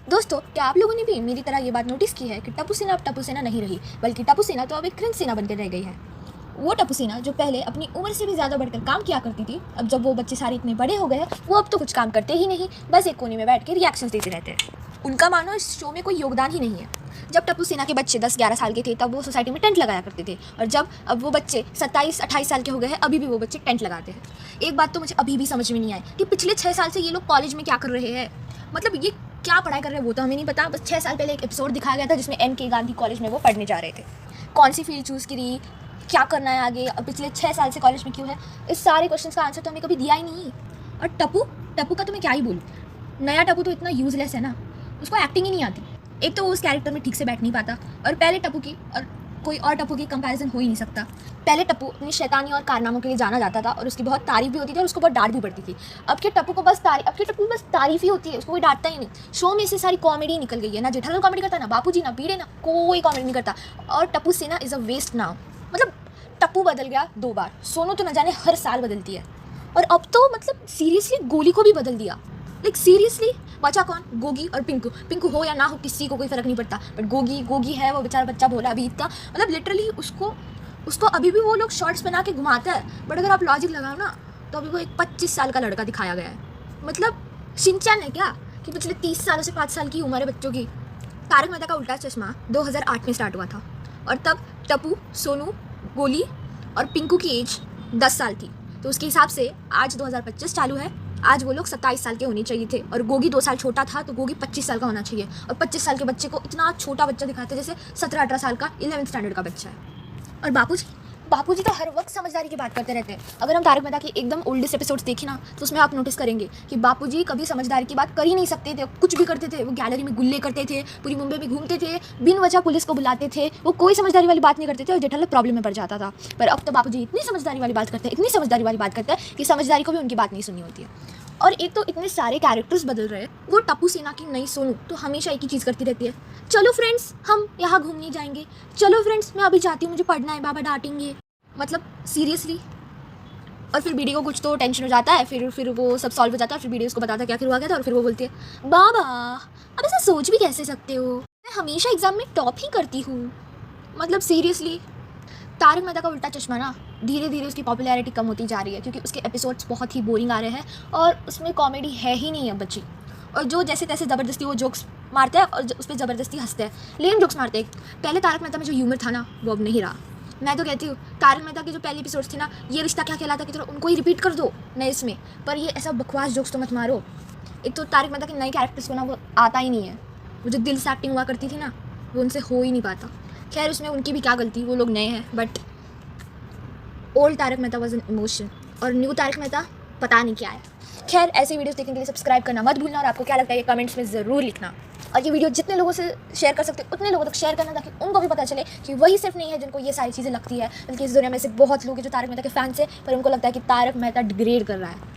दोस्तों, क्या आप लोगों ने भी मेरी तरह ये बात नोटिस की है कि टप्पू सेना अब टप्पू सेना नहीं रही, बल्कि टप्पू सेना तो अब एक क्रिंज सेना बनकर रह गई है। वो टप्पू सेना जो पहले अपनी उम्र से भी ज़्यादा बढ़कर काम किया करती थी, अब जब वो बच्चे सारे इतने बड़े हो गए हैं, वो अब तो कुछ काम करते ही नहीं, बस एक कोने में बैठ के रिएक्शंस देते रहते हैं। उनका मानो इस शो में कोई योगदान ही नहीं है। जब टप्पू सेना के बच्चे 10-11 साल के थे तब वो सोसाइटी में टेंट लगाया करते थे, और जब अब वो बच्चे 27-28 साल के हो गए हैं, अभी भी वो बच्चे टेंट लगाते हैं। एक बात तो मुझे अभी भी समझ में नहीं आई कि पिछले 6 साल से ये लोग कॉलेज में क्या कर रहे हैं। मतलब ये क्या पढ़ाई कर रहे हैं वो तो हमें नहीं पता। बस 6 साल पहले एक एपिसोड दिखाया गया था जिसमें MK गांधी कॉलेज में वो पढ़ने जा रहे थे। कौन सी फील्ड चूज़ करी, क्या करना है आगे, अब पिछले 6 साल से कॉलेज में क्यों है, इस सारे क्वेश्चंस का आंसर तो हमें कभी दिया ही नहीं। और टप्पू का तो मैं क्या ही बोलूँ। नया टप्पू तो इतना यूजलेस है ना, उसको एक्टिंग ही नहीं आती। एक तो वो उस कैरेक्टर में ठीक से बैठ नहीं पाता, और पहले टप्पू की और कोई और टप्पू की कंपैरिजन हो ही नहीं सकता। पहले टप्पू अपनी शैतानी और कारनामों के लिए जाना जाता था, और उसकी बहुत तारीफ भी होती थी और उसको बहुत डांट भी पड़ती थी। अब के टप्पू बस तारीफ ही होती है, उसको कोई डांटता ही नहीं। शो में से सारी कॉमेडी निकल गई है, ना जेठालाल कॉमेडी करता, ना बापूजी, ना भिड़े, ना कोई कॉमेडी नहीं करता। और टप्पू सेना इज़ अ वेस्ट नाउ। मतलब टप्पू बदल गया 2 बार, सोनू तो न जाने हर साल बदलती है, और अब तो मतलब सीरियसली गोली को भी बदल दिया। लाइक सीरियसली, बचा कौन? गोगी और पिंकू हो या ना हो किसी को कोई फ़र्क नहीं पड़ता, बट गोगी है, वो बेचारा बच्चा भोला अभी इतना, मतलब लिटरली उसको अभी भी वो लोग शॉर्ट्स बना के घुमाता है। बट अगर आप लॉजिक लगाओ ना, तो अभी वो एक 25 साल का लड़का दिखाया गया है। मतलब शिनचैन है क्या कि पिछले 30 सालों से 5 साल की उम्र है बच्चों की। तारक मेहता का उल्टा चश्मा 2008 में स्टार्ट हुआ था, और तब टप्पू, सोनू, गोली और पिंकू की एज 10 साल थी। तो उसके हिसाब से आज 2025 चालू है, आज वो लोग 27 साल के होने चाहिए थे, और गोगी 2 साल छोटा था, तो गोगी 25 साल का होना चाहिए। और 25 साल के बच्चे को इतना छोटा बच्चा दिखाते हैं जैसे 17-18 साल का 11th स्टैंडर्ड का बच्चा है। और बापूजी तो हर वक्त समझदारी की बात करते रहते हैं। अगर हम तारक मेहता के एकदम ओल्डेस्ट एपिसोड्स देखें ना, तो उसमें आप नोटिस करेंगे कि बापूजी कभी समझदारी की बात कर ही नहीं सकते थे। कुछ भी करते थे, वो गैलरी में गुल्ले करते थे, पूरी मुंबई में घूमते थे, बिन वजह पुलिस को बुलाते थे, वो कोई समझदारी वाली बात नहीं करते थे, और जेठालाल प्रॉब्लम में पड़ जाता था। पर अब तो बापूजी इतनी समझदारी वाली बात करते हैं कि समझदारी को भी उनकी बात नहीं सुननी होती है। और एक तो इतने सारे कैरेक्टर्स बदल रहे हैं। वो टप्पू सेना की नई सोनू तो हमेशा एक ही चीज़ करती रहती है, चलो फ्रेंड्स हम यहाँ घूमने जाएंगे, चलो फ्रेंड्स मैं अभी जाती हूँ, मुझे पढ़ना है, बाबा डांटेंगे। मतलब सीरियसली। और फिर बीडी को कुछ तो टेंशन हो जाता है, फिर वो सब सॉल्व हो जाता है, फिर बीडी उसको बताता है क्या फिर हुआ क्या था, और फिर वो बोलती है बाबा अब ऐसा सोच भी कैसे सकते हो, मैं हमेशा एग्जाम में टॉप ही करती हूँ। मतलब सीरियसली, तारक मेहता का उल्टा चश्मा ना धीरे धीरे उसकी पॉपुलैरिटी कम होती जा रही है, क्योंकि उसके एपिसोड्स बहुत ही बोरिंग आ रहे हैं, और उसमें कॉमेडी है ही नहीं अब बची। और जो जैसे तैसे ज़बरदस्ती वो जोक्स मारते हैं, और उस पर ज़बरदस्ती हंसते हैं, लेम जोक्स मारते हैं। पहले तारक मेहता में जो ह्यूमर था ना, वो अब नहीं रहा। मैं तो कहती हूँ तारक मेहता के जो पहले एपिसोड्स थे ना, ये रिश्ता क्या कहलाता की तरह उनको ही रिपीट कर दो नए इसमें, पर ये ऐसा बकवास जोक्स तो मत मारो। एक तो तारक मेहता के नए कैरेक्टर्स को ना वो आता ही नहीं है, वो जो दिल से एक्टिंग हुआ करती थी ना, वो उनसे हो ही नहीं पाता। खैर उसमें उनकी भी क्या गलती, वो लोग नए हैं, but old Tarak Mehta was an emotion, और न्यू तारक मेहता पता नहीं क्या है। खैर ऐसे वीडियोस देखने के लिए सब्सक्राइब करना मत भूलना, और आपको क्या लगता है ये कमेंट्स में ज़रूर लिखना। और ये वीडियो जितने लोगों से शेयर कर सकते उतने लोगों तक शेयर करना, ताकि उनको भी पता चले कि वही सिर्फ नहीं है जिनको ये सारी चीज़ें लगती है, बल्कि इस दुनिया में से बहुत लोग हैं जो तारक मेहता के फैंस हैं, पर उनको लगता है कि तारक मेहता डिग्रेड कर रहा है।